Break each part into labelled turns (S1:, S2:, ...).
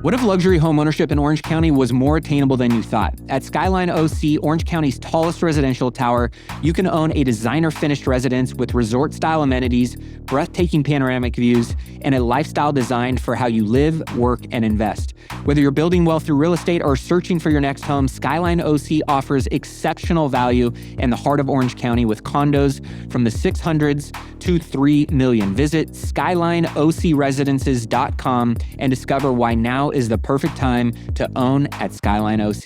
S1: What if luxury homeownership in Orange County was more attainable than you thought? At Skyline OC, Orange County's tallest residential tower, you can own a designer-finished residence with resort-style amenities, breathtaking panoramic views, and a lifestyle designed for how you live, work, and invest. Whether you're building wealth through real estate or searching for your next home, Skyline OC offers exceptional value in the heart of Orange County with condos from the 600s to $3 million. Visit SkylineOCResidences.com and discover why now is the perfect time to own at Skyline OC.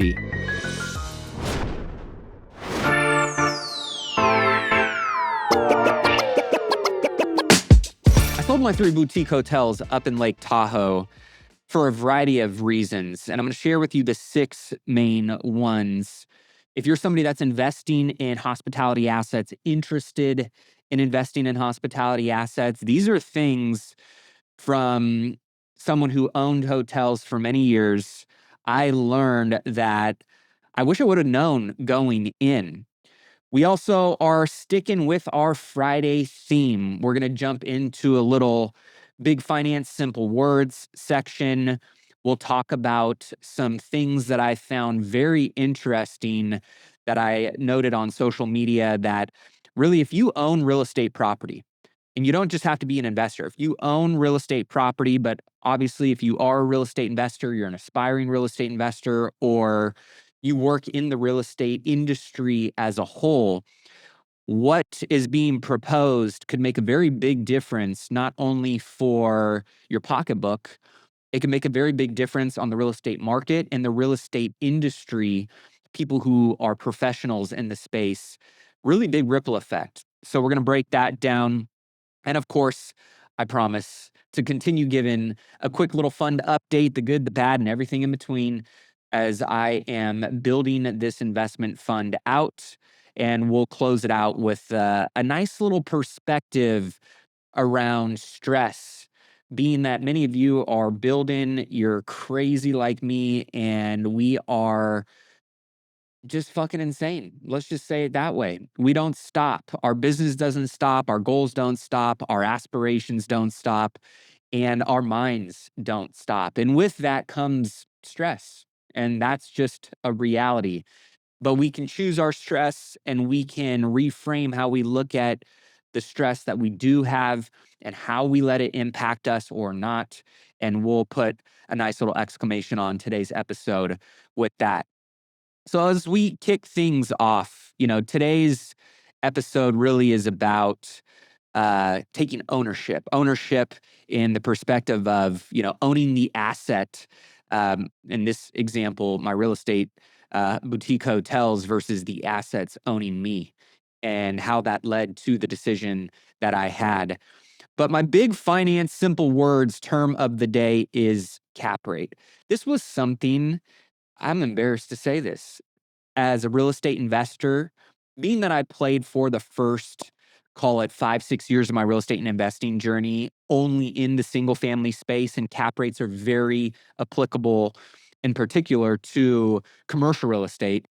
S1: I sold my 3 boutique hotels up in Lake Tahoe for a variety of reasons, and I'm going to share with you the 6 main ones. If you're somebody that's investing in hospitality assets, interested in investing in hospitality assets, these are things from someone who owned hotels for many years. I learned that I wish I would have known going in. We also are sticking with our Friday theme. We're going to jump into a little big finance, simple words section. We'll talk about some things that I found very interesting that I noted on social media that really, if you own real estate property, and you don't just have to be an investor. If you own real estate property, but obviously if you are a real estate investor, you're an aspiring real estate investor, or you work in the real estate industry as a whole, what is being proposed could make a very big difference, not only for your pocketbook, it can make a very big difference on the real estate market and the real estate industry, people who are professionals in the space, really big ripple effect. So we're going to break that down. And of course, I promise to continue giving a quick little fun update, the good, the bad, and everything in between as I am building this investment fund out. And we'll close it out with a nice little perspective around stress, being that many of you are building, you're crazy like me, and we are just fucking insane. Let's just say it that way. We don't stop. Our business doesn't stop. Our goals don't stop. Our aspirations don't stop. And our minds don't stop. And with that comes stress. And that's just a reality. But we can choose our stress and we can reframe how we look at the stress that we do have and how we let it impact us or not. And we'll put a nice little exclamation on today's episode with that. So as we kick things off, today's episode really is about taking ownership in the perspective of, owning the asset. In this example, my real estate boutique hotels versus the assets owning me and how that led to the decision that I had. But my big finance, simple words term of the day is cap rate. This was something, I'm embarrassed to say this, as a real estate investor, being that I played for the first, call it 5-6 years of my real estate and investing journey, only in the single family space, and cap rates are very applicable in particular to commercial real estate.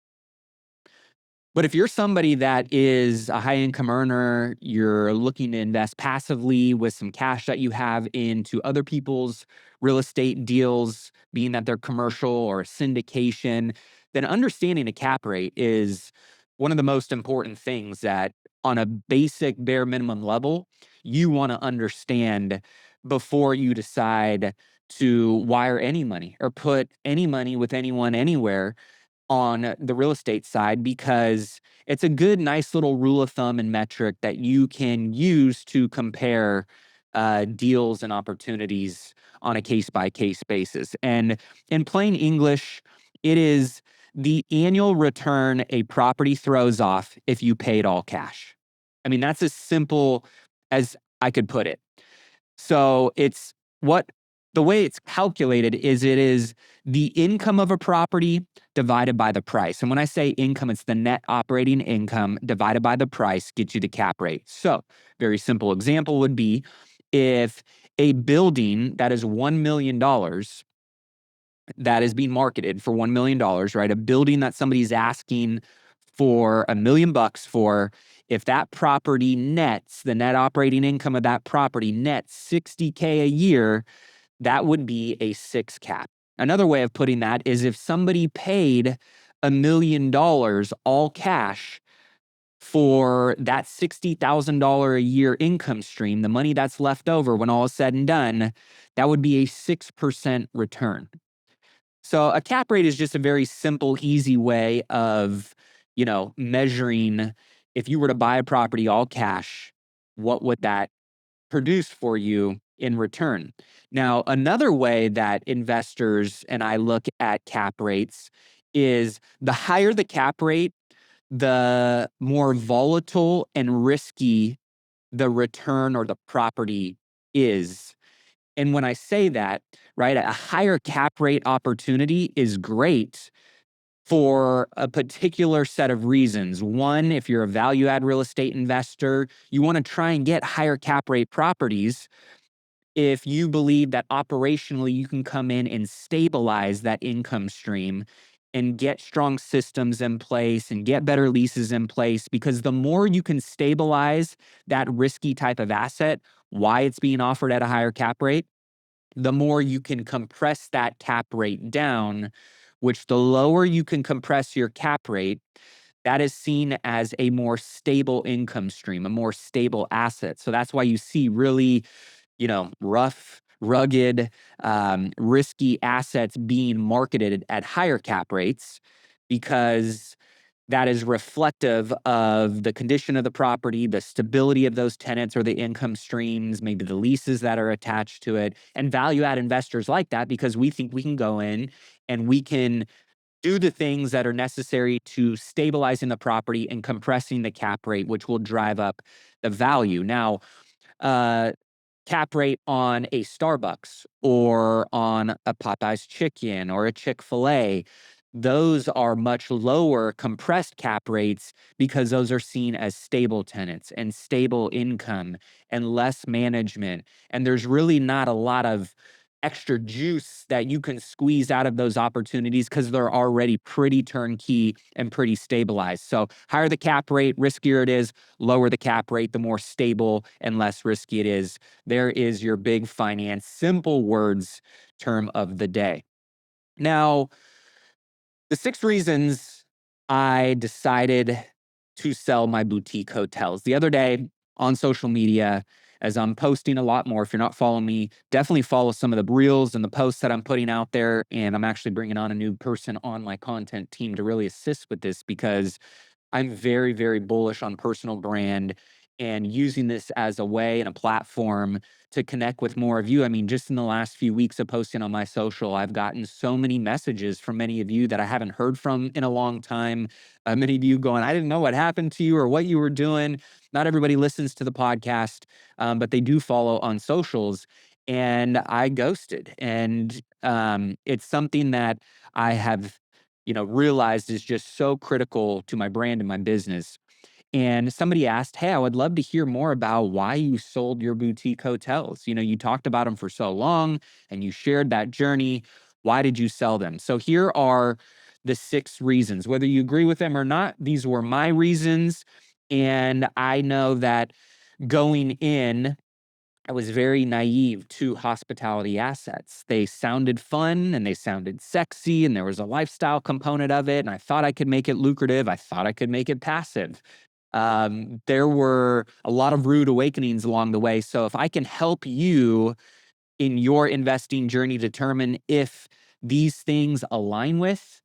S1: But if you're somebody that is a high income earner, you're looking to invest passively with some cash that you have into other people's real estate deals, being that they're commercial or a syndication, then understanding a cap rate is one of the most important things that on a basic bare minimum level, you want to understand before you decide to wire any money or put any money with anyone anywhere on the real estate side, because it's a good, nice little rule of thumb and metric that you can use to compare deals and opportunities on a case-by-case basis. And in plain English, it is the annual return a property throws off if you paid all cash. I mean, that's as simple as I could put it. So it's the way it's calculated is it is the income of a property divided by the price. And when I say income, it's the net operating income divided by the price gets you the cap rate. So very simple example would be if a building that is $1 million that is being marketed for $1 million, right? A building that somebody's asking for $1 million for, if that property nets, the net operating income of that property nets $60K a year, that would be a 6 cap. Another way of putting that is if somebody paid $1 million all cash for that $60,000 a year income stream, the money that's left over when all is said and done, that would be a 6% return. So a cap rate is just a very simple, easy way of, measuring if you were to buy a property all cash, what would that produce for you in return? Now, another way that investors and I look at cap rates is the higher the cap rate, the more volatile and risky the return or the property is. And when I say that, right, a higher cap rate opportunity is great for a particular set of reasons. One, if you're a value add real estate investor, you want to try and get higher cap rate properties if you believe that operationally you can come in and stabilize that income stream and get strong systems in place and get better leases in place, because the more you can stabilize that risky type of asset, why it's being offered at a higher cap rate, the more you can compress that cap rate down, which the lower you can compress your cap rate, that is seen as a more stable income stream, a more stable asset. So that's why you see really, rough, rugged, risky assets being marketed at higher cap rates, because that is reflective of the condition of the property, the stability of those tenants or the income streams, maybe the leases that are attached to it. And value add investors like that because we think we can go in and we can do the things that are necessary to stabilizing the property and compressing the cap rate, which will drive up the value. Now, uh, cap rate on a Starbucks or on a Popeye's chicken or a Chick-fil-A, those are much lower compressed cap rates because those are seen as stable tenants and stable income and less management. And there's really not a lot of extra juice that you can squeeze out of those opportunities because they're already pretty turnkey and pretty stabilized. So higher the cap rate, riskier it is, lower the cap rate, the more stable and less risky it is. There is your big finance, simple words term of the day. Now, the 6 reasons I decided to sell my boutique hotels. The other day on social media, as I'm posting a lot more, if you're not following me, definitely follow some of the reels and the posts that I'm putting out there. And I'm actually bringing on a new person on my content team to really assist with this, because I'm very, very bullish on personal brand and using this as a way and a platform to connect with more of you. I mean, just in the last few weeks of posting on my social, I've gotten so many messages from many of you that I haven't heard from in a long time. Many of you going, I didn't know what happened to you or what you were doing. Not everybody listens to the podcast, but they do follow on socials. And I ghosted. And it's something that I have realized is just so critical to my brand and my business. And somebody asked, hey, I would love to hear more about why you sold your boutique hotels. You talked about them for so long and you shared that journey. Why did you sell them? So here are the 6 reasons. Whether you agree with them or not, these were my reasons. And I know that going in, I was very naive to hospitality assets. They sounded fun and they sounded sexy, and there was a lifestyle component of it. And I thought I could make it lucrative. I thought I could make it passive. There were a lot of rude awakenings along the way. So if I can help you in your investing journey determine if these things align with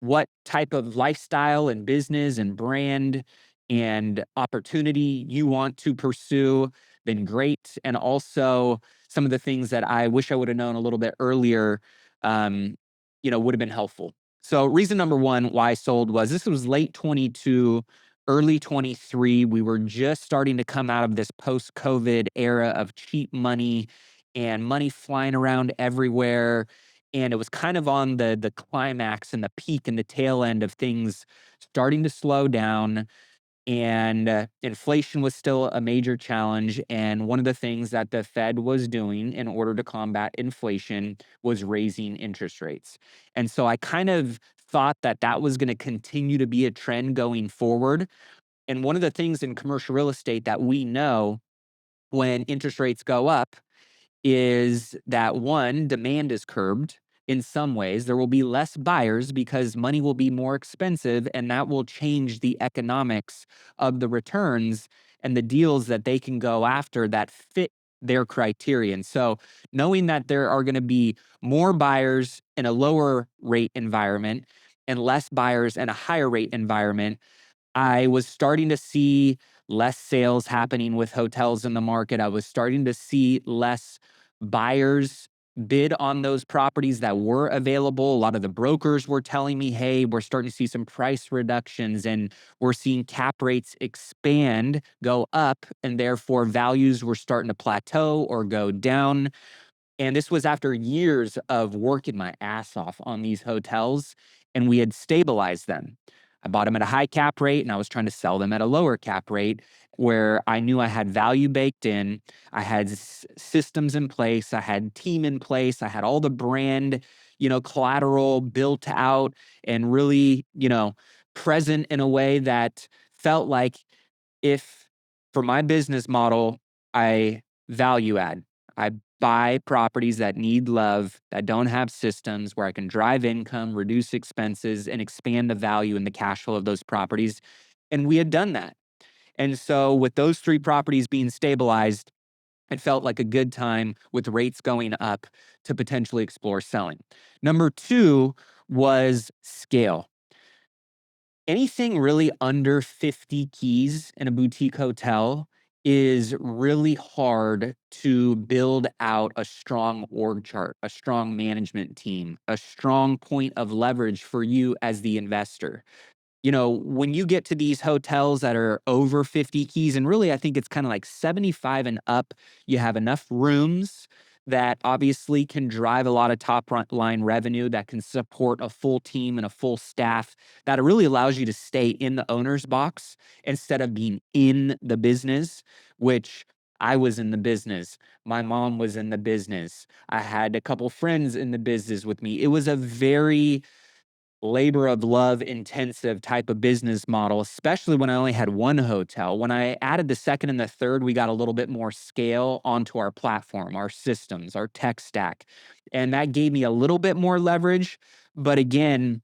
S1: what type of lifestyle and business and brand and opportunity you want to pursue, then great. And also some of the things that I wish I would have known a little bit earlier, would have been helpful. So reason number 1 why I sold was this was late 22, early 23. We were just starting to come out of this post-COVID era of cheap money and money flying around everywhere. And it was kind of on the climax and the peak and the tail end of things starting to slow down. And inflation was still a major challenge. And one of the things that the Fed was doing in order to combat inflation was raising interest rates. And so I kind of thought that that was going to continue to be a trend going forward. And one of the things in commercial real estate that we know when interest rates go up is that, one, demand is curbed in some ways. There will be less buyers because money will be more expensive, and that will change the economics of the returns and the deals that they can go after that fit their criterion. So knowing that there are going to be more buyers in a lower rate environment and less buyers in a higher rate environment, I was starting to see less sales happening with hotels in the market. I was starting to see less buyers bid on those properties that were available. A lot of the brokers were telling me, hey, we're starting to see some price reductions and we're seeing cap rates expand, go up, and therefore values were starting to plateau or go down. And this was after years of working my ass off on these hotels, and we had stabilized them. I bought them at a high cap rate, and I was trying to sell them at a lower cap rate where I knew I had value baked in. I had systems in place. I had team in place. I had all the brand, collateral built out and really, present in a way that felt like if for my business model, I value add. I buy properties that need love, that don't have systems, where I can drive income, reduce expenses, and expand the value and the cash flow of those properties. And we had done that. And so with those 3 properties being stabilized, it felt like a good time with rates going up to potentially explore selling. Number 2 was scale. Anything really under 50 keys in a boutique hotel is really hard to build out a strong org chart, a strong management team, a strong point of leverage for you as the investor. When you get to these hotels that are over 50 keys, and really I think it's kind of like 75 and up, you have enough rooms that obviously can drive a lot of top line revenue, that can support a full team and a full staff, that it really allows you to stay in the owner's box instead of being in the business, which I was in the business. My mom was in the business. I had a couple friends in the business with me. It was a very labor of love intensive type of business model, especially when I only had one hotel. When I added the second and the third, we got a little bit more scale onto our platform, our systems, our tech stack. And that gave me a little bit more leverage. But again,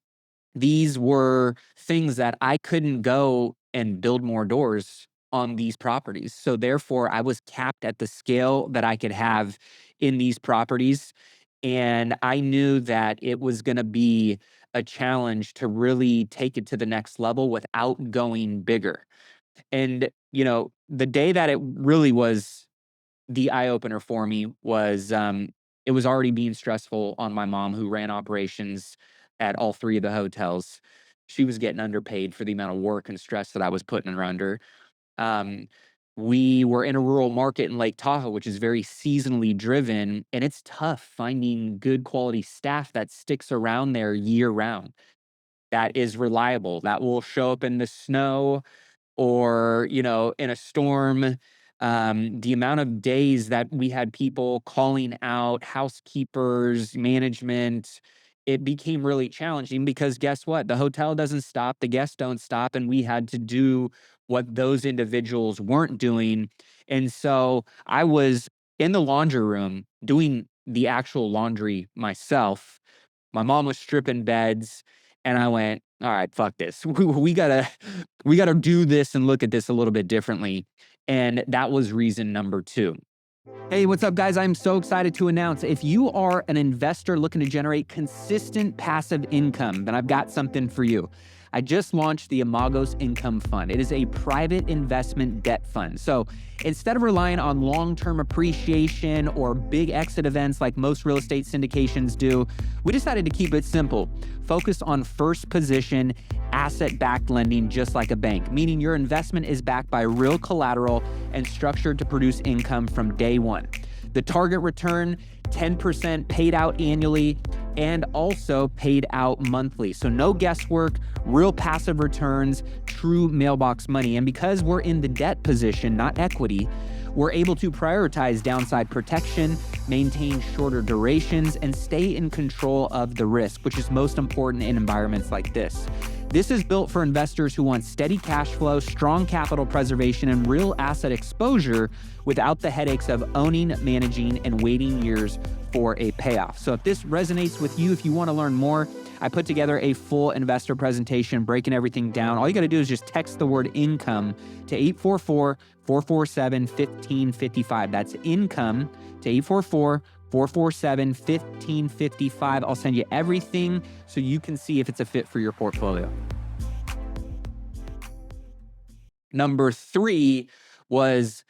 S1: these were things that I couldn't go and build more doors on these properties. So therefore, I was capped at the scale that I could have in these properties. And I knew that it was going to be a challenge to really take it to the next level without going bigger. And, the day that it really was the eye opener for me was it was already being stressful on my mom, who ran operations at all 3 of the hotels. She was getting underpaid for the amount of work and stress that I was putting her under. Um, we were in a rural market in Lake Tahoe, which is very seasonally driven, and it's tough finding good quality staff that sticks around there year round, that is reliable, that will show up in the snow or, in a storm. The amount of days that we had people calling out, housekeepers, management, it became really challenging because guess what? The hotel doesn't stop, the guests don't stop, and we had to do what those individuals weren't doing. And so I was in the laundry room doing the actual laundry myself. My mom was stripping beds, and I went, all right, fuck this. We gotta do this and look at this a little bit differently. And that was reason number 2. Hey, what's up, guys? I'm so excited to announce if you are an investor looking to generate consistent passive income, then I've got something for you. I just launched the Imagos Income Fund. It is a private investment debt fund. So instead of relying on long-term appreciation or big exit events like most real estate syndications do, we decided to keep it simple. Focus on first position, asset-backed lending, just like a bank, meaning your investment is backed by real collateral and structured to produce income from day one. The target return, 10% paid out annually and also paid out monthly. So no guesswork, real passive returns, true mailbox money. And because we're in the debt position, not equity, we're able to prioritize downside protection, maintain shorter durations, and stay in control of the risk, which is most important in environments like this. This is built for investors who want steady cash flow, strong capital preservation, and real asset exposure without the headaches of owning, managing, and waiting years for a payoff. So if this resonates with you, if you want to learn more, I put together a full investor presentation breaking everything down. All you got to do is just text the word income to 844-447-1555. That's income to 844-447-1555. I'll send you everything so you can see if it's a fit for your portfolio. Number 3 was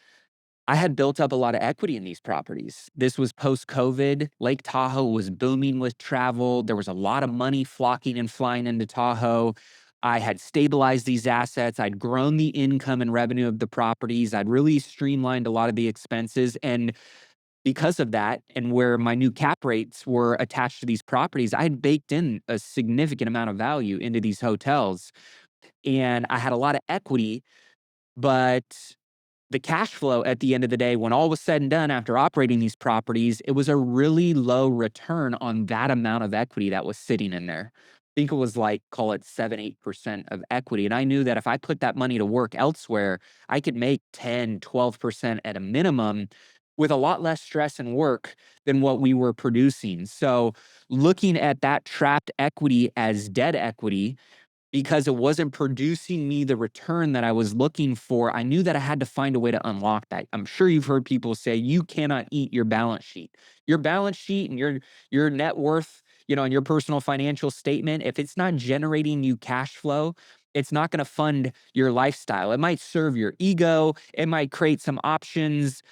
S1: I had built up a lot of equity in these properties. This was post-COVID. Lake Tahoe was booming with travel. There was a lot of money flocking and flying into Tahoe. I had stabilized these assets. I'd grown the income and revenue of the properties. I'd really streamlined a lot of the expenses. And because of that, and where my new cap rates were attached to these properties, I had baked in a significant amount of value into these hotels. And I had a lot of equity, but the cash flow at the end of the day, when all was said and done after operating these properties, it was a really low return on that amount of equity that was sitting in there. I think it was like, call it 7-8% of equity. And I knew that if I put that money to work elsewhere, I could make 10-12% at a minimum with a lot less stress and work than what we were producing. So looking at that trapped equity as dead equity, because it wasn't producing me the return that I was looking for, I knew that I had to find a way to unlock that. I'm sure you've heard people say you cannot eat your balance sheet. Your balance sheet and your net worth, and your personal financial statement, if it's not generating you cash flow, it's not going to fund your lifestyle. It might serve your ego. It might create some options,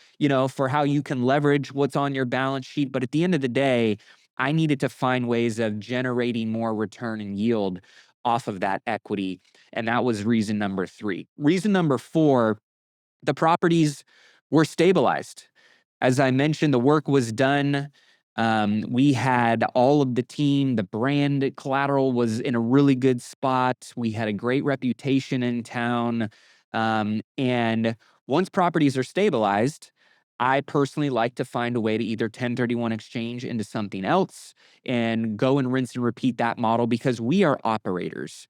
S1: for how you can leverage what's on your balance sheet. But at the end of the day, I needed to find ways of generating more return and yield off of that equity. And that was reason number 3. Reason number 4, the properties were stabilized. As I mentioned, the work was done. We had all of the team, the brand collateral was in a really good spot. We had a great reputation in town. And once properties are stabilized, I personally like to find a way to either 1031 exchange into something else and go and rinse and repeat that model, because we are operators.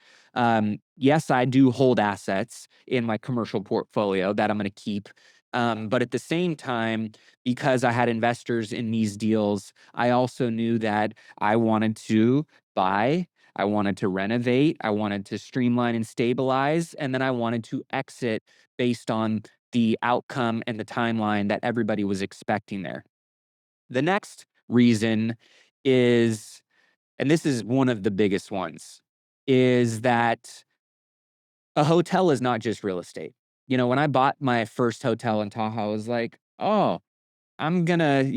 S1: Yes, I do hold assets in my commercial portfolio that I'm going to keep. But at the same time, because I had investors in these deals, I also knew that I wanted to buy, I wanted to renovate, I wanted to streamline and stabilize, and then I wanted to exit based on the outcome and the timeline that everybody was expecting there. The next reason is, and this is one of the biggest ones, is that a hotel is not just real estate. When I bought my first hotel in Tahoe, I was like, oh, I'm gonna,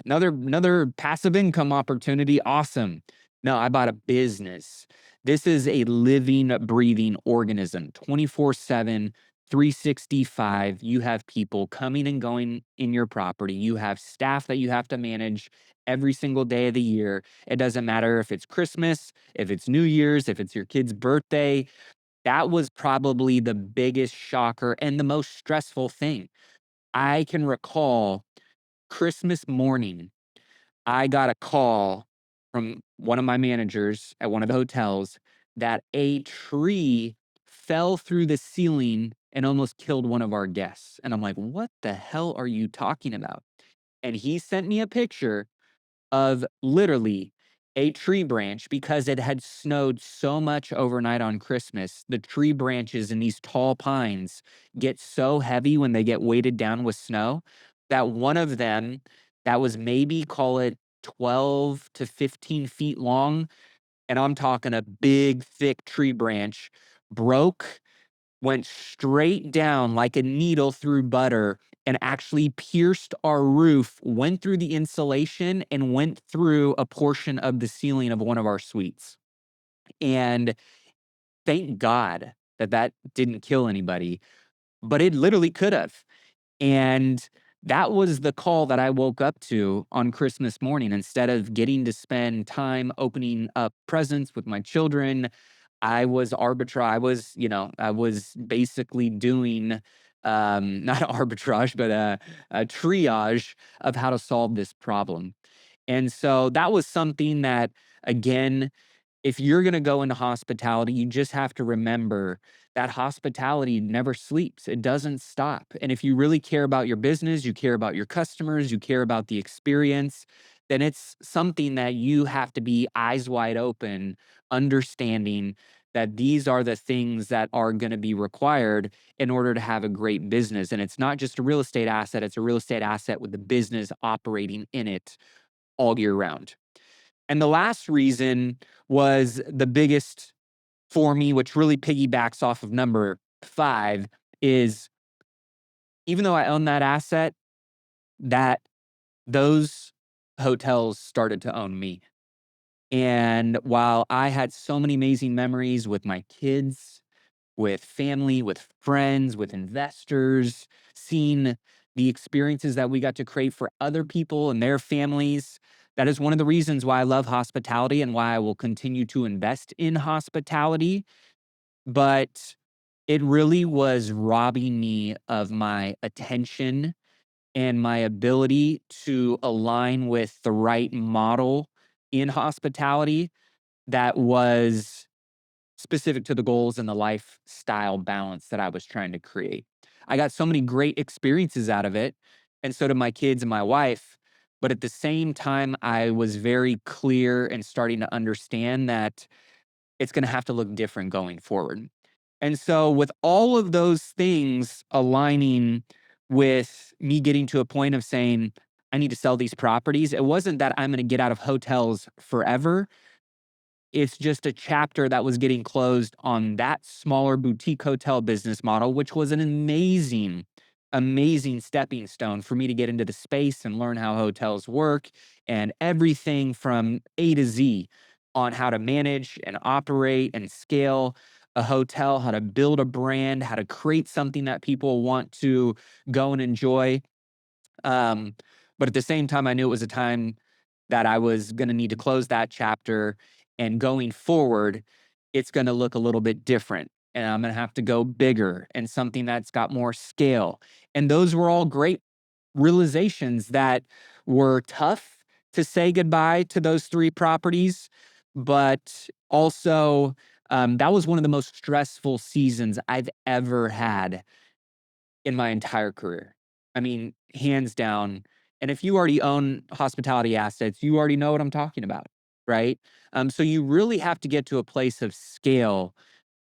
S1: another passive income opportunity. Awesome. No, I bought a business. This is a living, breathing organism, 24/7, 365. You have people coming and going in your property. You have staff that you have to manage every single day of the year. It doesn't matter if it's Christmas, if it's New Year's, if it's your kid's birthday. That was probably the biggest shocker and the most stressful thing. I can recall Christmas morning, I got a call from one of my managers at one of the hotels that a tree fell through the ceiling and almost killed one of our guests. And I'm like, what the hell are you talking about? And he sent me a picture of literally a tree branch, because it had snowed so much overnight on Christmas. The tree branches in these tall pines get so heavy when they get weighted down with snow that one of them, that was maybe, call it 12 to 15 feet long, and I'm talking a big, thick tree branch, broke, went straight down like a needle through butter, and actually pierced our roof, went through the insulation, and went through a portion of the ceiling of one of our suites. And thank God that that didn't kill anybody, but it literally could have. And that was the call that I woke up to on Christmas morning. Instead of getting to spend time opening up presents with my children, I was I was basically doing not arbitrage, but a triage of how to solve this problem. And so that was something that, again, if you're going to go into hospitality, you just have to remember that hospitality never sleeps. It doesn't stop. And if you really care about your business, you care about your customers, you care about the experience, then it's something that you have to be eyes wide open, understanding that these are the things that are going to be required in order to have a great business. And it's not just a real estate asset, it's a real estate asset with the business operating in it all year round. And the last reason was the biggest for me, which really piggybacks off of number 5, is even though I own that asset, that those hotels started to own me. And while I had so many amazing memories with my kids, with family, with friends, with investors, seeing the experiences that we got to create for other people and their families, that is one of the reasons why I love hospitality and why I will continue to invest in hospitality. But it really was robbing me of my attention and my ability to align with the right model in hospitality that was specific to the goals and the lifestyle balance that I was trying to create. I got so many great experiences out of it, and so did my kids and my wife. But at the same time, I was very clear and starting to understand that it's going to have to look different going forward. And so, with all of those things aligning with me getting to a point of saying, I need to sell these properties, it wasn't that I'm going to get out of hotels forever. It's just a chapter that was getting closed on that smaller boutique hotel business model, which was an amazing, amazing stepping stone for me to get into the space and learn how hotels work and everything from A to Z on how to manage and operate and scale a hotel, how to build a brand, how to create something that people want to go and enjoy. Um, but at the same time, I knew it was a time that I was going to need to close that chapter. And going forward, it's going to look a little bit different. And I'm going to have to go bigger and something that's got more scale. And those were all great realizations that were tough to say goodbye to those 3 properties. But also, that was one of the most stressful seasons I've ever had in my entire career. I mean, hands down. And if you already own hospitality assets, you already know what I'm talking about, right? So you really have to get to a place of scale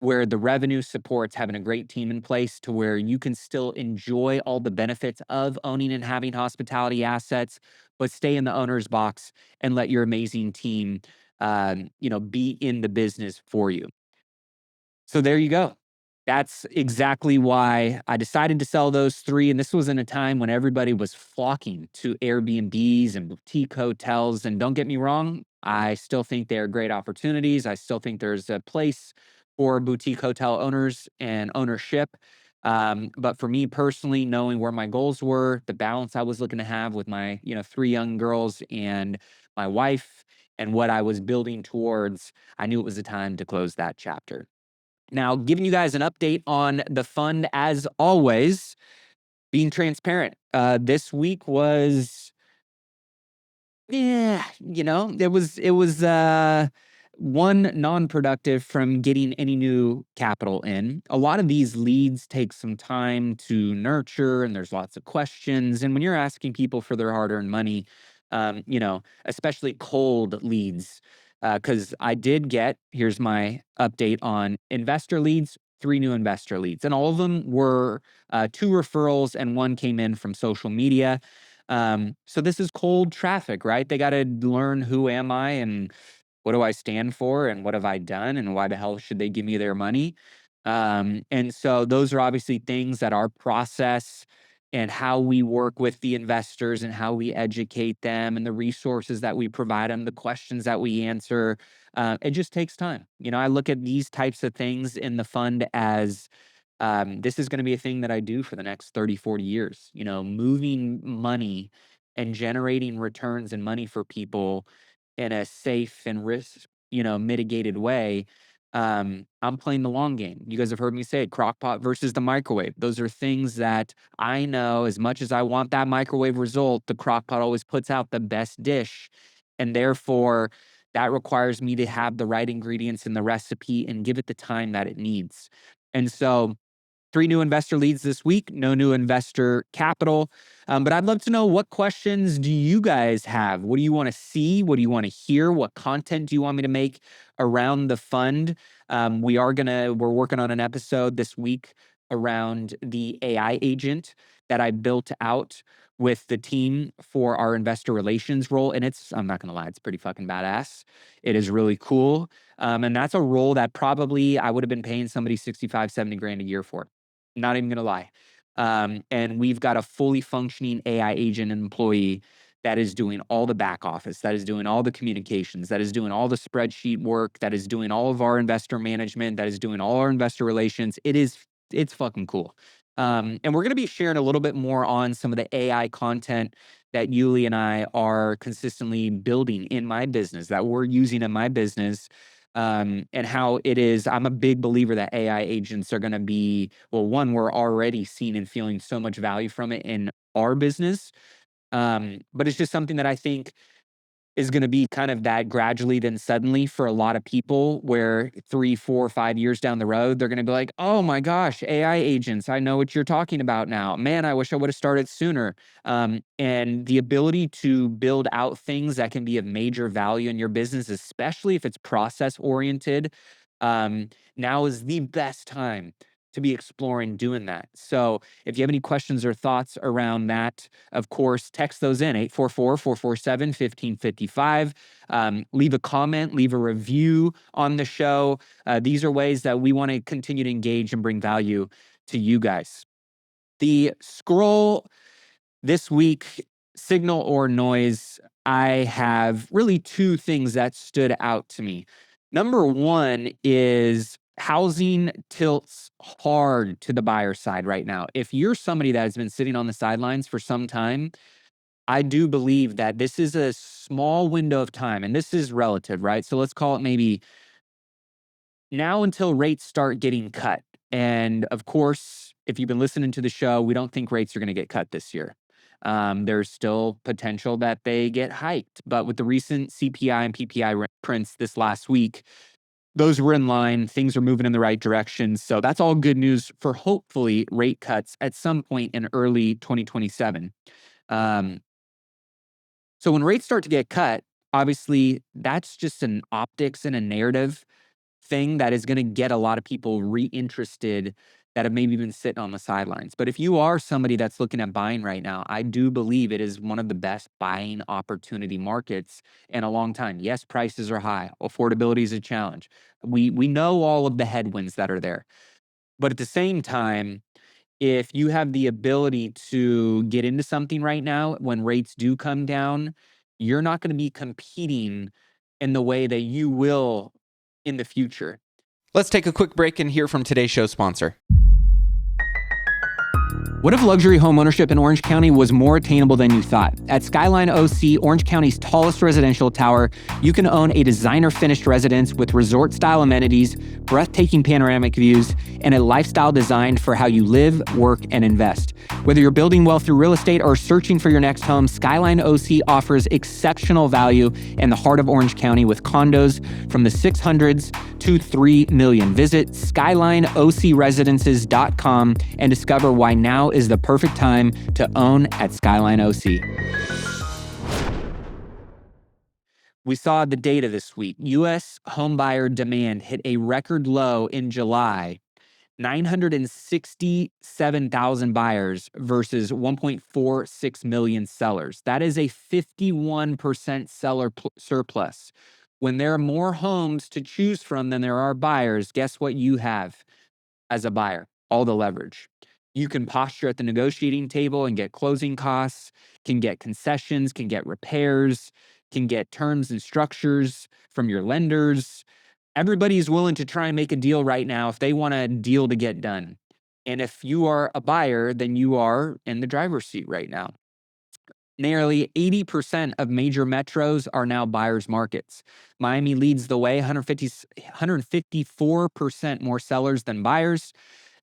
S1: where the revenue supports having a great team in place to where you can still enjoy all the benefits of owning and having hospitality assets, but stay in the owner's box and let your amazing team, be in the business for you. So there you go. That's exactly why I decided to sell those 3, and this was in a time when everybody was flocking to Airbnbs and boutique hotels, and don't get me wrong, I still think they are great opportunities. I still think there's a place for boutique hotel owners and ownership. But for me personally, knowing where my goals were, the balance I was looking to have with my, 3 young girls and my wife and what I was building towards, I knew it was the time to close that chapter. Now, giving you guys an update on the fund as always, being transparent. This week was, yeah, it was one non-productive from getting any new capital in. A lot of these leads take some time to nurture, and there's lots of questions. And when you're asking people for their hard-earned money, especially cold leads, because I did get, here's my update on investor leads, 3 new investor leads, and all of them were 2 referrals, and 1 came in from social media. So this is cold traffic, right? They got to learn who am I and what do I stand for and what have I done and why the hell should they give me their money? And so those are obviously things that our process and how we work with the investors and how we educate them and the resources that we provide them, the questions that we answer. It just takes time. I look at these types of things in the fund as this is going to be a thing that I do for the next 30, 40 years, moving money and generating returns and money for people in a safe and risk, mitigated way. I'm playing the long game. You guys have heard me say it, crock pot versus the microwave. Those are things that I know as much as I want that microwave result, the crock pot always puts out the best dish. And therefore, that requires me to have the right ingredients in the recipe and give it the time that it needs. And so 3 new investor leads this week, no new investor capital. But I'd love to know, what questions do you guys have? What do you want to see? What do you want to hear? What content do you want me to make around the fund? We're working on an episode this week around the AI agent that I built out with the team for our investor relations role. And I'm not going to lie, it's pretty fucking badass. It is really cool. And that's a role that probably I would have been paying somebody 65, 70 grand a year for. Not even going to lie. And we've got a fully functioning AI agent and employee that is doing all the back office, that is doing all the communications, that is doing all the spreadsheet work, that is doing all of our investor management, that is doing all our investor relations. It's fucking cool. And we're going to be sharing a little bit more on some of the AI content that Yuli and I are consistently building in my business, that we're using in my business, and how it is. I'm a big believer that AI agents are going to be, well, one, we're already seeing and feeling so much value from it in our business. But it's just something that I think is going to be kind of that gradually then suddenly for a lot of people, where 3, 4, 5 years down the road, they're going to be like, oh my gosh, AI agents, I know what you're talking about now. Man, I wish I would have started sooner. And the ability to build out things that can be of major value in your business, especially if it's process oriented, now is the best time to be exploring doing that. So if you have any questions or thoughts around that, of course, text those in 844-447-1555. Leave a comment, leave a review on the show. These are ways that we want to continue to engage and bring value to you guys. The scroll this week, signal or noise, I have really 2 things that stood out to me. Number 1 is housing tilts hard to the buyer side right now. If you're somebody that has been sitting on the sidelines for some time, I do believe that this is a small window of time, and this is relative, right? So let's call it maybe now until rates start getting cut. And of course, if you've been listening to the show, we don't think rates are going to get cut this year. There's still potential that they get hiked. But with the recent CPI and PPI prints this last week, those were in line. Things are moving in the right direction. So that's all good news for hopefully rate cuts at some point in early 2027. So when rates start to get cut, obviously that's just an optics and a narrative thing that is going to get a lot of people reinterested that have maybe been sitting on the sidelines. But if you are somebody that's looking at buying right now, I do believe it is one of the best buying opportunity markets in a long time. Yes, prices are high. Affordability is a challenge. We know all of the headwinds that are there. But at the same time, if you have the ability to get into something right now when rates do come down, you're not going to be competing in the way that you will in the future. Let's take a quick break and hear from today's show sponsor. What if luxury home ownership in Orange County was more attainable than you thought? At Skyline OC, Orange County's tallest residential tower, you can own a designer-finished residence with resort-style amenities, breathtaking panoramic views, and a lifestyle designed for how you live, work, and invest. Whether you're building wealth through real estate or searching for your next home, Skyline OC offers exceptional value in the heart of Orange County with condos from the 600s to $3 million. Visit SkylineOCResidences.com and discover why now is the perfect time to own at Skyline OC. We saw the data this week. U.S. homebuyer demand hit a record low in July, 967,000 buyers versus 1.46 million sellers. That is a 51% seller surplus. When there are more homes to choose from than there are buyers, guess what you have as a buyer? All the leverage. You can posture at the negotiating table and get closing costs, can get concessions, can get repairs, can get terms and structures from your lenders. Everybody is willing to try and make a deal right now if they want a deal to get done. And if you are a buyer, then you are in the driver's seat right now. Nearly 80% of major metros are now buyers markets. Miami leads the way, 154% more sellers than buyers.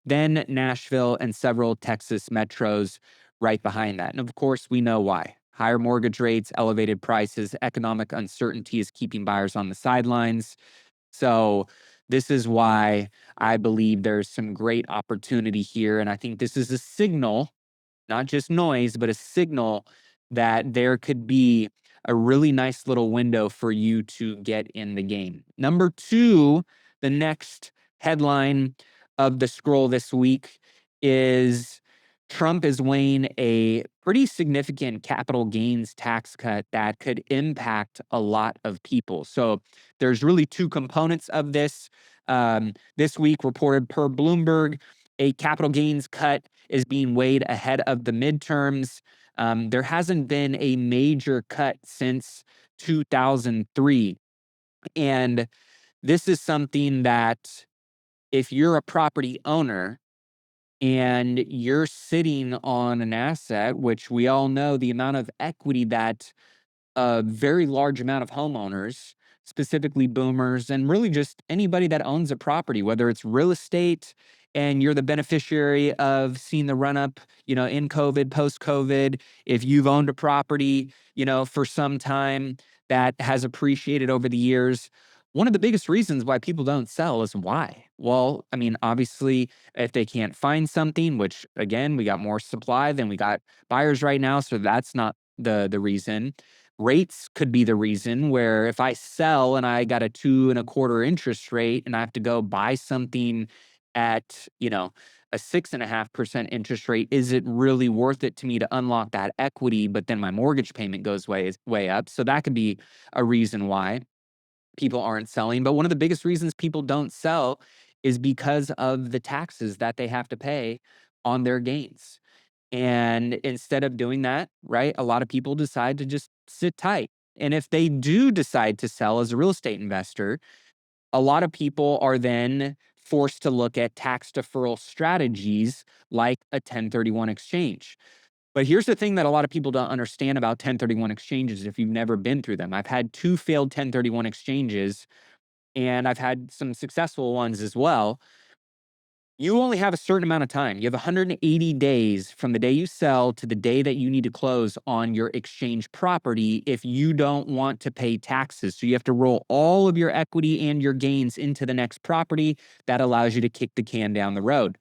S1: Then Nashville and several Texas metros right behind that. And of course, we know why. Higher mortgage rates, elevated prices, economic uncertainty is keeping buyers on the sidelines. So This is why I believe there's some great opportunity here. And I think this is a signal, not just noise, but a signal that there could be a really nice little window for you to get in the game. Number two, the next headline of the scroll this week is Trump is weighing a pretty significant capital gains tax cut that could impact a lot of people. So there's really two components of this. This week, reported per Bloomberg, a capital gains cut is being weighed ahead of the midterms. There hasn't been a major cut since 2003. And this is something that if you're a property owner and you're sitting on an asset, which we all know the amount of equity that a very large amount of homeowners, specifically boomers, and really just anybody that owns a property, whether it's real estate and you're the beneficiary of seeing the run up, in COVID, post COVID, if you've owned a property, for some time that has appreciated over the years. One of the biggest reasons why people don't sell is why? Well, I mean, obviously, if they can't find something, which again, we got more supply than we got buyers right now. So that's not the reason. Rates could be the reason, where if I sell and I got a 2.25% interest rate and I have to go buy something at, a 6.5% interest rate, is it really worth it to me to unlock that equity? But then my mortgage payment goes way up. So that could be a reason why people aren't selling. But one of the biggest reasons people don't sell is because of the taxes that they have to pay on their gains. And instead of doing that, right, a lot of people decide to just sit tight. And if they do decide to sell as a real estate investor, a lot of people are then forced to look at tax deferral strategies like a 1031 exchange. But here's the thing that a lot of people don't understand about 1031 exchanges if you've never been through them. I've had two failed 1031 exchanges, and I've had some successful ones as well. You only have a certain amount of time. You have 180 days from the day you sell to the day that you need to close on your exchange property if you don't want to pay taxes. So you have to roll all of your equity and your gains into the next property. That allows you to kick the can down the road.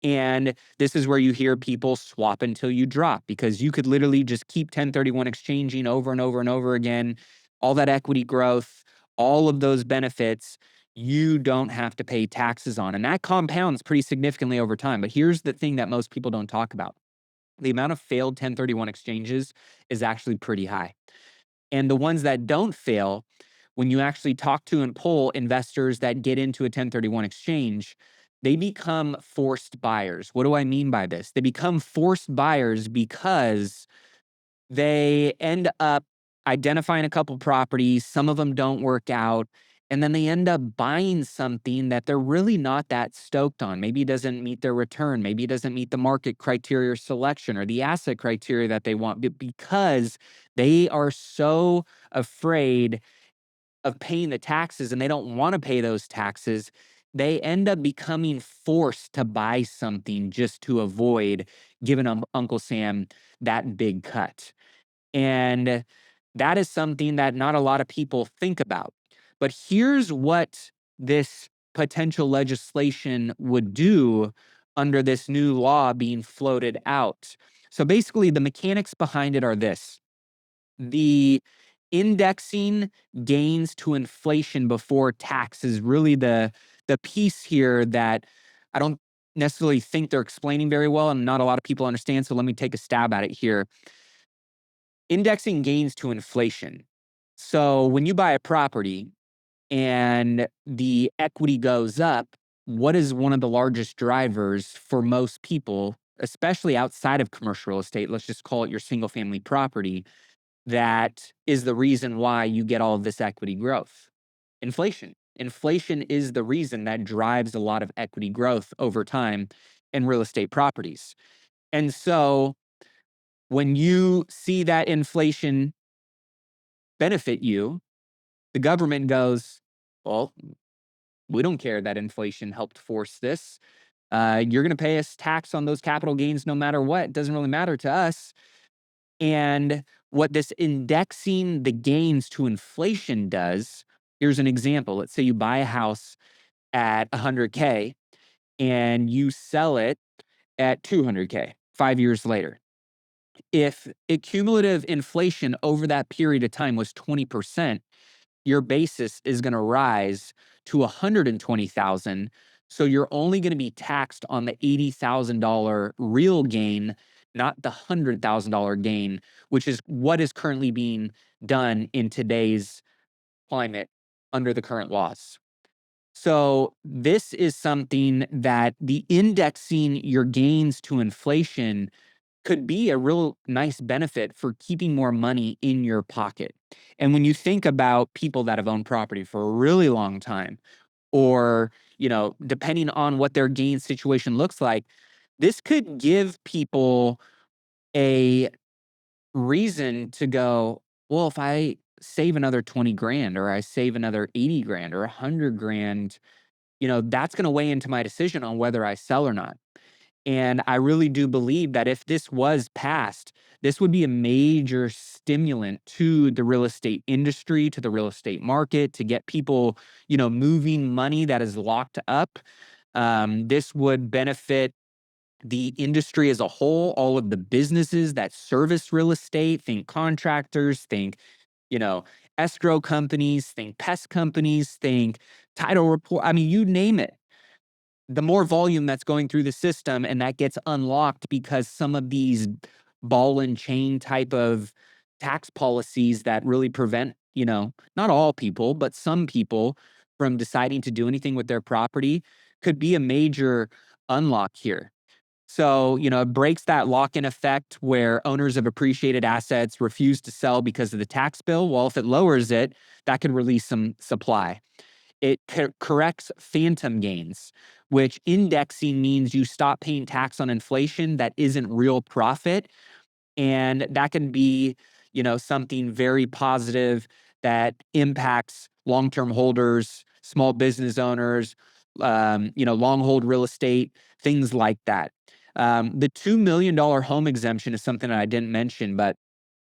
S1: And this is where you hear people swap until you drop, because you could literally just keep 1031 exchanging over and over and over again. All that equity growth, all of those benefits, you don't have to pay taxes on. And that compounds pretty significantly over time. But here's the thing that most people don't talk about. The amount of failed 1031 exchanges is actually pretty high. And the ones that don't fail, when you actually talk to and poll investors that get into a 1031 exchange, they become forced buyers. What do I mean by this? They become forced buyers because they end up identifying a couple properties, some of them don't work out, and then they end up buying something that they're really not that stoked on. Maybe it doesn't meet their return, maybe it doesn't meet the market criteria or selection or the asset criteria that they want, but because they are so afraid of paying the taxes and they don't want to pay those taxes, they end up becoming forced to buy something just to avoid giving Uncle Sam that big cut. And that is something that not a lot of people think about. But here's what this potential legislation would do under this new law being floated out. So basically, the mechanics behind it are this: the indexing gains to inflation before tax is really the piece here that I don't necessarily think they're explaining very well, and not a lot of people understand. So let me take a stab at it here. Indexing gains to inflation. So when you buy a property and the equity goes up, what is one of the largest drivers for most people, especially outside of commercial real estate? Let's just call it your single family property. That is the reason why you get all of this equity growth. Inflation. Inflation is the reason that drives a lot of equity growth over time in real estate properties. And so when you see that inflation benefit you, the government goes, well, we don't care that inflation helped force this. You're going to pay us tax on those capital gains no matter what. It doesn't really matter to us. And what this indexing the gains to inflation does, here's an example. Let's say you buy a house at 100K and you sell it at 200K 5 years later. If cumulative inflation over that period of time was 20%, your basis is going to rise to 120,000. So you're only going to be taxed on the $80,000 real gain, not the $100,000 gain, which is what is currently being done in today's climate under the current laws. So this is something that the indexing your gains to inflation could be a real nice benefit for keeping more money in your pocket. And when you think about people that have owned property for a really long time, or, depending on what their gain situation looks like, this could give people a reason to go, well, if I save another 20 grand or I save another 80 grand or 100 grand, that's going to weigh into my decision on whether I sell or not. And I really do believe that if this was passed, this would be a major stimulant to the real estate industry, to the real estate market, to get people, moving money that is locked up. This would benefit the industry as a whole, all of the businesses that service real estate, think contractors, think, you know, escrow companies, think pest companies, think title report. I mean, you name it. The more volume that's going through the system and that gets unlocked because some of these ball and chain type of tax policies that really prevent, not all people, but some people from deciding to do anything with their property could be a major unlock here. So, it breaks that lock-in effect where owners of appreciated assets refuse to sell because of the tax bill. Well, if it lowers it, that could release some supply. It corrects phantom gains, which indexing means you stop paying tax on inflation that isn't real profit. And that can be, something very positive that impacts long-term holders, small business owners, long hold real estate, things like that. The $2 million home exemption is something that I didn't mention, but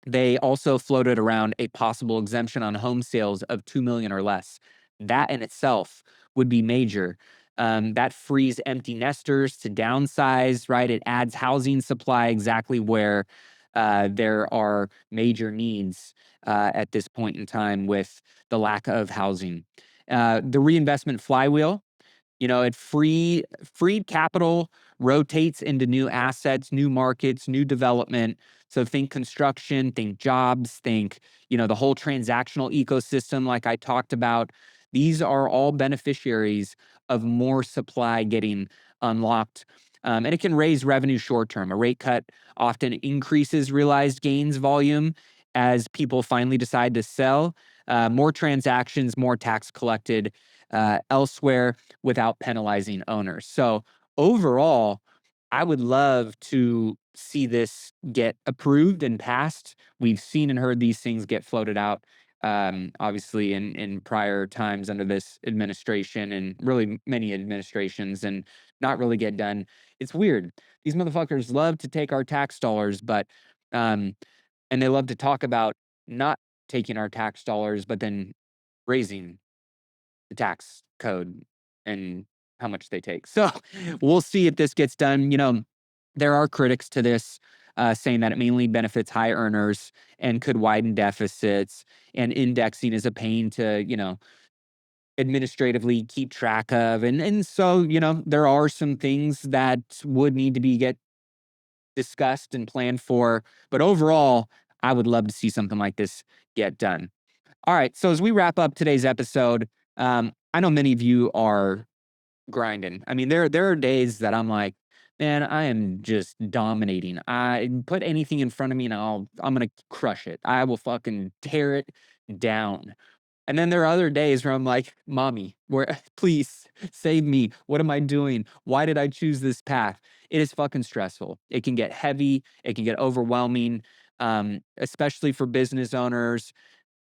S1: they also floated around a possible exemption on home sales of 2 million or less. That in itself would be major. That frees empty nesters to downsize, right? It adds housing supply exactly where there are major needs at this point in time with the lack of housing. The reinvestment flywheel, it freed capital rotates into new assets, new markets, new development. So think construction, think jobs, think, the whole transactional ecosystem like I talked about. These are all beneficiaries of more supply getting unlocked. And it can raise revenue short term. A rate cut often increases realized gains volume as people finally decide to sell. More transactions, more tax collected elsewhere without penalizing owners. So overall, I would love to see this get approved and passed. We've seen and heard these things get floated out, obviously in prior times under this administration and really many administrations, and not really get done. It's weird. These motherfuckers love to take our tax dollars, but and they love to talk about not taking our tax dollars, but then raising the tax code and how much they take. So we'll see if this gets done. There are critics to this saying that it mainly benefits high earners and could widen deficits, and indexing is a pain to, administratively keep track of. And so, there are some things that would need to get discussed and planned for. But overall, I would love to see something like this get done. All right. So as we wrap up today's episode, I know many of you are grinding. I mean, there are days that I'm like, man, I am just dominating. I put anything in front of me and I'm gonna crush it. I will fucking tear it down. And then there are other days where I'm like, mommy, where please save me. What am I doing? Why did I choose this path? It is fucking stressful. It can get heavy. It can get overwhelming, especially for business owners,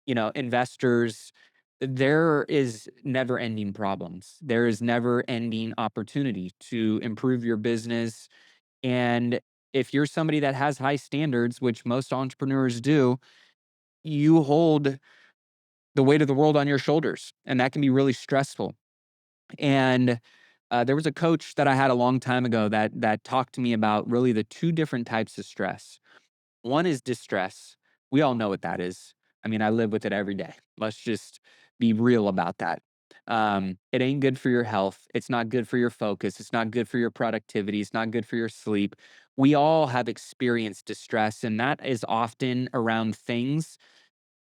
S1: investors. There is never ending problems. There is never ending opportunity to improve your business. And if you're somebody that has high standards, which most entrepreneurs do, you hold the weight of the world on your shoulders, and that can be really stressful. And there was a coach that I had a long time ago that talked to me about really the two different types of stress. One is distress. We all know what that is. I mean, I live with it every day. Let's just be real about that. It ain't good for your health. It's not good for your focus. It's not good for your productivity. It's not good for your sleep. We all have experienced distress, and that is often around things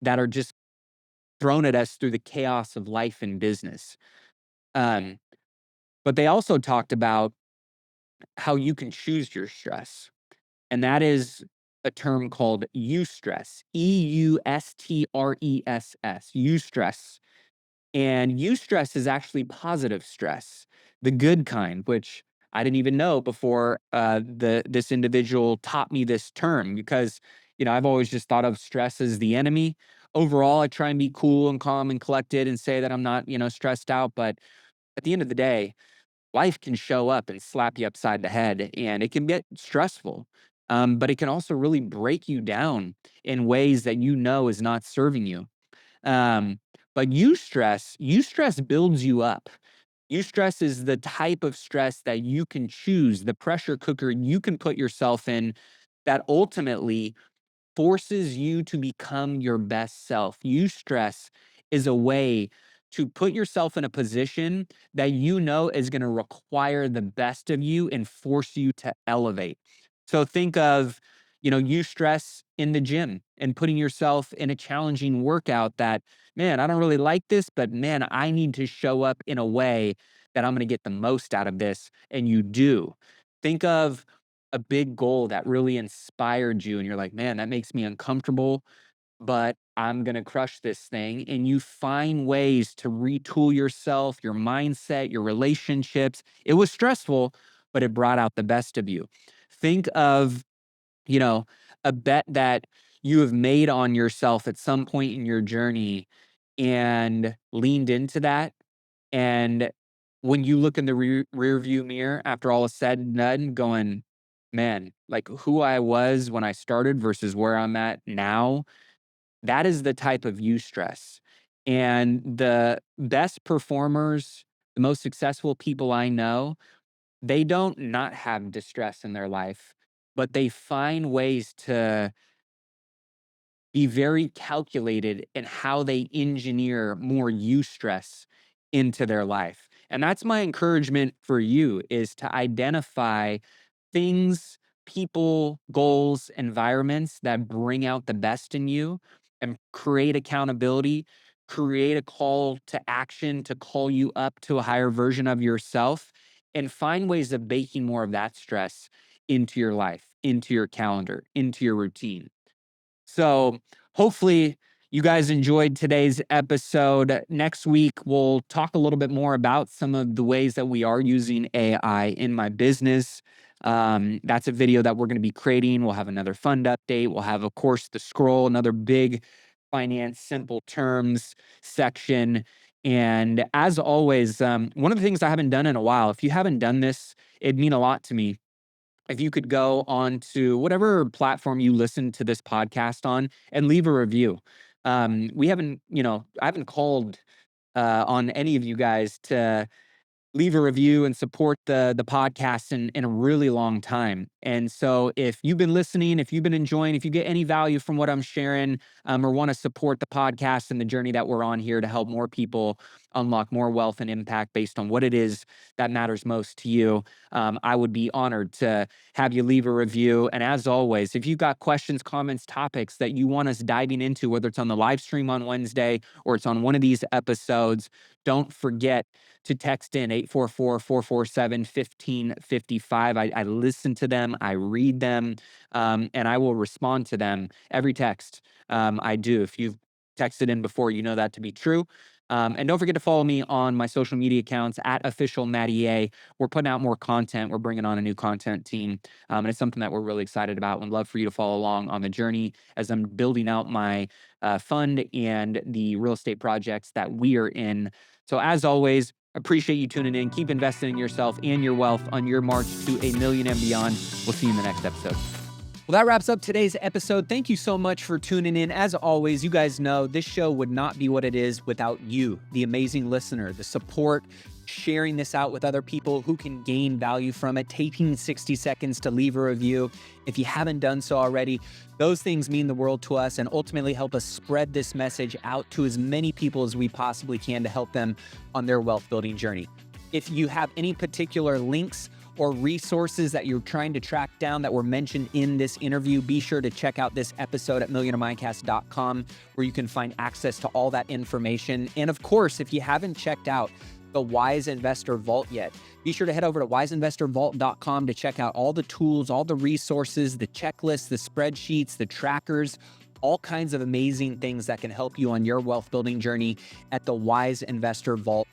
S1: that are just thrown at us through the chaos of life and business. Um, but they also talked about how you can choose your stress. And that is a term called eustress, eustress, eustress. And eustress is actually positive stress, the good kind, which I didn't even know before this individual taught me this term because, I've always just thought of stress as the enemy. Overall, I try and be cool and calm and collected and say that I'm not, stressed out. But at the end of the day, life can show up and slap you upside the head and it can get stressful. But it can also really break you down in ways that is not serving you. Um, but eustress builds you up. Eustress is the type of stress that you can choose, the pressure cooker you can put yourself in that ultimately forces you to become your best self. Eustress is a way to put yourself in a position that is going to require the best of you and force you to elevate. So think of, eustress in the gym and putting yourself in a challenging workout that, man, I don't really like this, but man, I need to show up in a way that I'm going to get the most out of this. And you do. Think of a big goal that really inspired you and you're like, man, that makes me uncomfortable, but I'm going to crush this thing. And you find ways to retool yourself, your mindset, your relationships. It was stressful, but it brought out the best of you. Think of, you know, a bet that you have made on yourself at some point in your journey and leaned into that. And when you look in the rear view mirror after all is said and done, going, man, like who I was when I started versus where I'm at now, that is the type of eustress. And the best performers, the most successful people I know, they don't not have distress in their life, but they find ways to be very calculated in how they engineer more eustress into their life. And that's my encouragement for you is to identify things, people, goals, environments that bring out the best in you and create accountability, create a call to action to call you up to a higher version of yourself, and find ways of baking more of that stress into your life, into your calendar, into your routine. So hopefully you guys enjoyed today's episode. Next week, we'll talk a little bit more about some of the ways that we are using AI in my business. That's a video that we're going to be creating. We'll have another fund update. We'll have, of course, the scroll, another big finance simple terms section. And as always, one of the things I haven't done in a while, if you haven't done this, it'd mean a lot to me if you could go on to whatever platform you listen to this podcast on and leave a review. We haven't, I haven't called on any of you guys to leave a review and support the podcast in a really long time. And so if you've been listening, if you've been enjoying, if you get any value from what I'm sharing, or want to support the podcast and the journey that we're on here to help more people unlock more wealth and impact based on what it is that matters most to you, I would be honored to have you leave a review. And as always, if you've got questions, comments, topics that you want us diving into, whether it's on the live stream on Wednesday or it's on one of these episodes, don't forget to text in 844-447-1555. I listen to them, I read them, and I will respond to them every text I do. If you've texted in before, you know that to be true. And don't forget to follow me on my social media accounts at official Matty A. We're putting out more content. We're bringing on a new content team. And it's something that we're really excited about and love for you to follow along on the journey as I'm building out my fund and the real estate projects that we are in. So as always, appreciate you tuning in. Keep investing in yourself and your wealth on your march to $1 million and beyond. We'll see you in the next episode. Well, that wraps up today's episode. Thank you so much for tuning in. As always, you guys know this show would not be what it is without you, the amazing listener, the support, sharing this out with other people who can gain value from it, taking 60 seconds to leave a review. If you haven't done so already, those things mean the world to us and ultimately help us spread this message out to as many people as we possibly can to help them on their wealth building journey. If you have any particular links or resources that you're trying to track down that were mentioned in this interview, be sure to check out this episode at millionairemindcast.com, where you can find access to all that information. And of course, if you haven't checked out the Wise Investor Vault yet, be sure to head over to wiseinvestorvault.com to check out all the tools, all the resources, the checklists, the spreadsheets, the trackers, all kinds of amazing things that can help you on your wealth building journey at the wiseinvestorvault.com.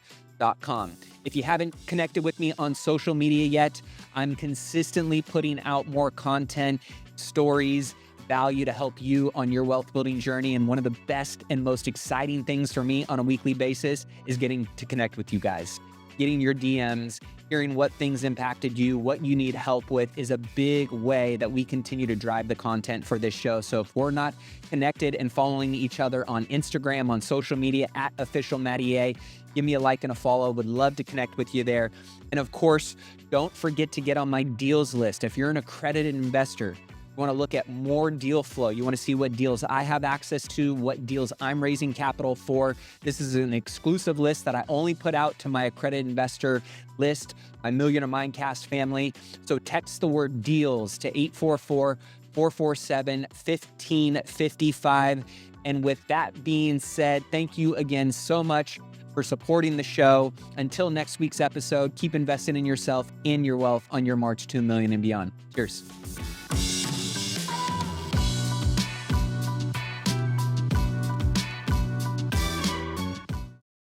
S1: If you haven't connected with me on social media yet, I'm consistently putting out more content, stories, value to help you on your wealth building journey. And one of the best and most exciting things for me on a weekly basis is getting to connect with you guys. Getting your DMs, hearing what things impacted you, what you need help with is a big way that we continue to drive the content for this show. So if we're not connected and following each other on Instagram, on social media at official Matty A, give me a like and a follow. Would love to connect with you there. And of course, don't forget to get on my deals list. If you're an accredited investor, you want to look at more deal flow. You want to see what deals I have access to, what deals I'm raising capital for. This is an exclusive list that I only put out to my accredited investor list, my Millionaire Mindcast family. So text the word deals to 844-447-1555. And with that being said, thank you again so much for supporting the show. Until next week's episode, keep investing in yourself, in your wealth on your march to $1 million and beyond. Cheers.